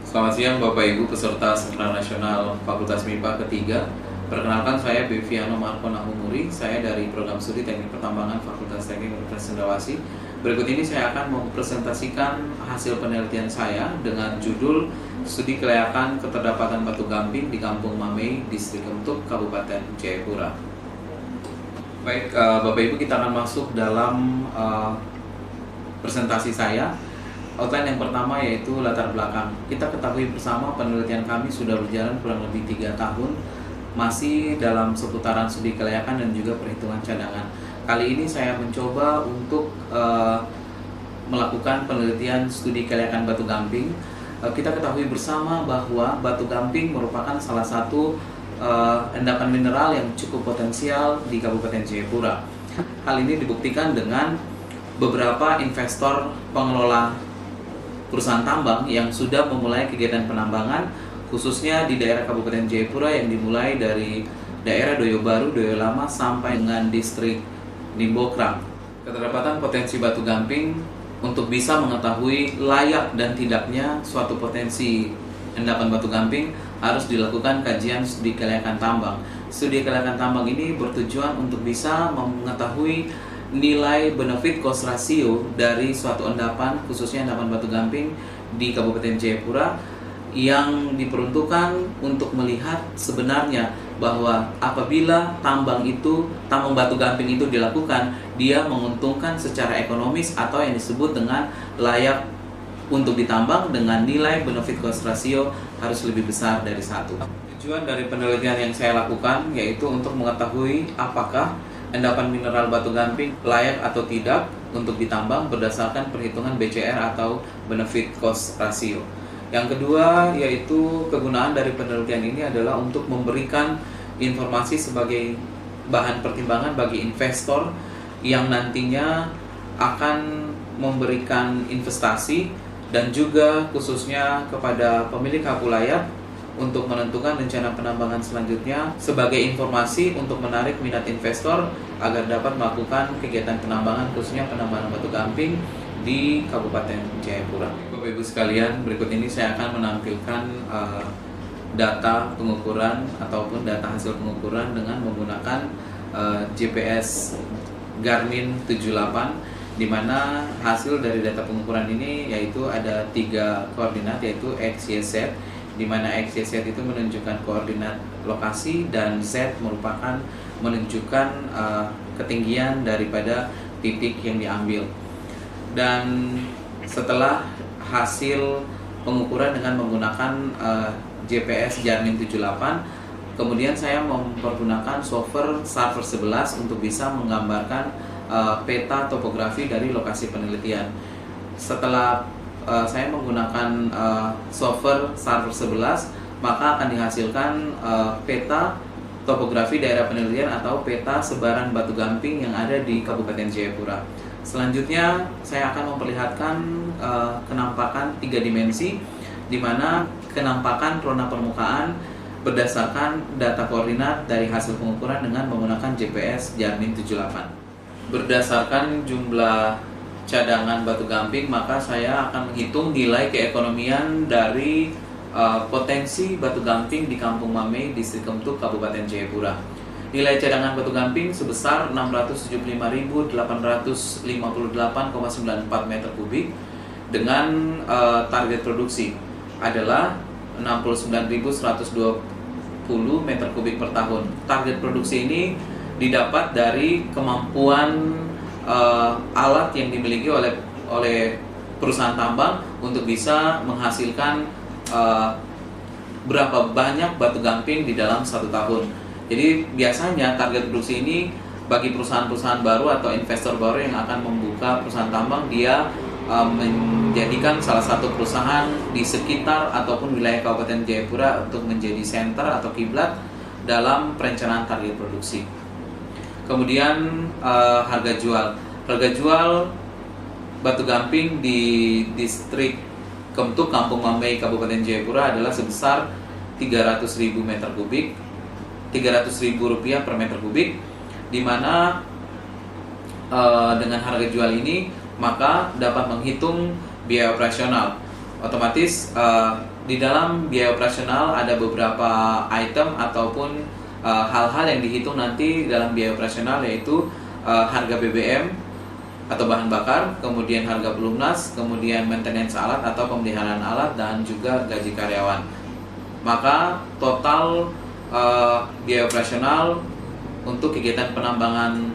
Selamat siang Bapak Ibu peserta Seminar Nasional Fakultas MIPA ketiga. Perkenalkan saya Beviano Marco Nahumuri, saya dari Program Studi Teknik Pertambangan Fakultas Teknik Universitas Cendrawasih. Berikut ini saya akan mempresentasikan hasil penelitian saya dengan judul Studi Kelayakan Keterdapatan Batu Gamping di Kampung Mamei, Distrik Kemtuk, Kabupaten Jayapura. Baik, Bapak Ibu, kita akan masuk dalam presentasi saya. Outline yang pertama yaitu latar belakang. Kita ketahui bersama penelitian kami sudah berjalan kurang lebih 3 tahun, masih dalam seputaran studi kelayakan dan juga perhitungan cadangan. Kali ini saya mencoba untuk melakukan penelitian studi kelayakan batu gamping. Kita ketahui bersama bahwa batu gamping merupakan salah satu endapan mineral yang cukup potensial di Kabupaten Jayapura. Hal ini dibuktikan dengan beberapa investor pengelola perusahaan tambang yang sudah memulai kegiatan penambangan khususnya di daerah Kabupaten Jayapura yang dimulai dari daerah Doyo Baru, Doyo Lama sampai dengan distrik Nimbokrang. Keterdapatan potensi batu gamping untuk bisa mengetahui layak dan tidaknya suatu potensi endapan batu gamping harus dilakukan kajian studi kelayakan tambang. Studi kelayakan tambang ini bertujuan untuk bisa mengetahui nilai benefit cost ratio dari suatu endapan, khususnya endapan batu gamping di Kabupaten Jayapura, yang diperuntukkan untuk melihat sebenarnya bahwa apabila tambang batu gamping itu dilakukan, dia menguntungkan secara ekonomis atau yang disebut dengan layak untuk ditambang dengan nilai benefit cost ratio harus lebih besar dari 1. Tujuan dari penelitian yang saya lakukan yaitu untuk mengetahui apakah endapan mineral batu gamping layak atau tidak untuk ditambang berdasarkan perhitungan BCR atau benefit cost ratio. Yang kedua yaitu kegunaan dari penelitian ini adalah untuk memberikan informasi sebagai bahan pertimbangan bagi investor yang nantinya akan memberikan investasi dan juga khususnya kepada pemilik hak wilayah untuk menentukan rencana penambangan selanjutnya sebagai informasi untuk menarik minat investor agar dapat melakukan kegiatan penambangan khususnya penambangan batu gamping di Kabupaten Jayapura. Bapak Ibu sekalian, berikut ini saya akan menampilkan data pengukuran ataupun data hasil pengukuran dengan menggunakan GPS Garmin 78, di mana hasil dari data pengukuran ini yaitu ada 3 koordinat yaitu X, Y, Z, di mana X, Y, Z itu menunjukkan koordinat lokasi dan Z merupakan menunjukkan ketinggian daripada titik yang diambil. Dan setelah hasil pengukuran dengan menggunakan GPS Garmin 78, kemudian saya mempergunakan software Server 11 untuk bisa menggambarkan peta topografi dari lokasi penelitian. Setelah saya menggunakan software Server 11, maka akan dihasilkan peta topografi daerah penelitian atau peta sebaran batu gamping yang ada di Kabupaten Jayapura. Selanjutnya saya akan memperlihatkan kenampakan 3 dimensi, di mana kenampakan rona permukaan berdasarkan data koordinat dari hasil pengukuran dengan menggunakan GPS Garmin 78. Berdasarkan jumlah cadangan batu gamping, maka saya akan menghitung nilai keekonomian dari potensi batu gamping di Kampung Mamei, Distrik Kemtuk, Kabupaten Jayapura. Nilai cadangan batu gamping sebesar 675.858,94 meter kubik dengan target produksi adalah 69.120 meter kubik per tahun. Target produksi ini didapat dari kemampuan alat yang dimiliki oleh perusahaan tambang untuk bisa menghasilkan berapa banyak batu gamping di dalam 1 tahun. Jadi biasanya target produksi ini bagi perusahaan-perusahaan baru atau investor baru yang akan membuka perusahaan tambang, dia menjadikan salah satu perusahaan di sekitar ataupun wilayah Kabupaten Jayapura untuk menjadi center atau kiblat dalam perencanaan target produksi. Kemudian harga jual batu gamping di distrik Kemtuk, Kampung Mamei, Kabupaten Jayapura adalah sebesar 300.000 meter kubik, 300.000 rupiah per meter kubik, di mana dengan harga jual ini maka dapat menghitung biaya operasional. Otomatis di dalam biaya operasional ada beberapa item ataupun hal-hal yang dihitung nanti dalam biaya operasional, yaitu harga BBM atau bahan bakar, kemudian harga pelunas, kemudian maintenance alat atau pemeliharaan alat, dan juga gaji karyawan. Maka total biaya operasional untuk kegiatan penambangan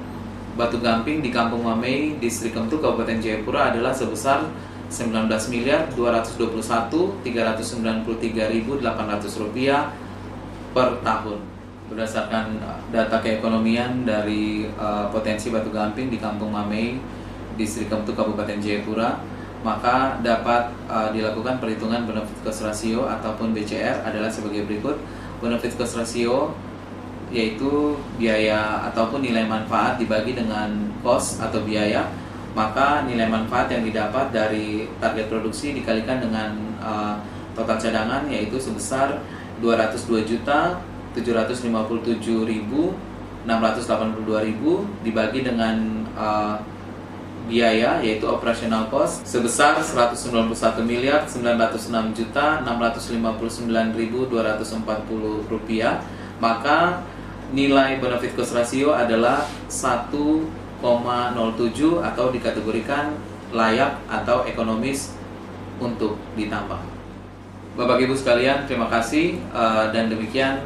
batu gamping di Kampung Mamei, Distrik Kemtu, Kabupaten Jayapura adalah sebesar Rp19.221.393.800 per tahun. Berdasarkan data keekonomian dari potensi batu gamping di Kampung Mamei, Distrik Kemtu, Kabupaten Jayapura, maka dapat dilakukan perhitungan benefit cost ratio ataupun BCR adalah sebagai berikut. Benefit cost ratio yaitu biaya ataupun nilai manfaat dibagi dengan cost atau biaya, maka nilai manfaat yang didapat dari target produksi dikalikan dengan total cadangan, yaitu sebesar 202.757.682.000 dibagi dengan biaya, yaitu operational cost sebesar Rp191.969.240, maka nilai benefit cost ratio adalah 1,07 atau dikategorikan layak atau ekonomis untuk ditambang. Bapak Ibu sekalian, terima kasih, dan demikian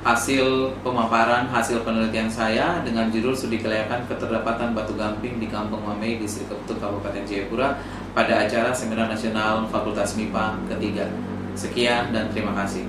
hasil pemaparan hasil penelitian saya dengan judul Studi Kelayakan Keterlambatan Batu Gamping di Kampung Mamei, Distrik Kemtu, Kabupaten Jayapura pada acara Seminar Nasional Fakultas MIPA ketiga. Sekian dan terima kasih.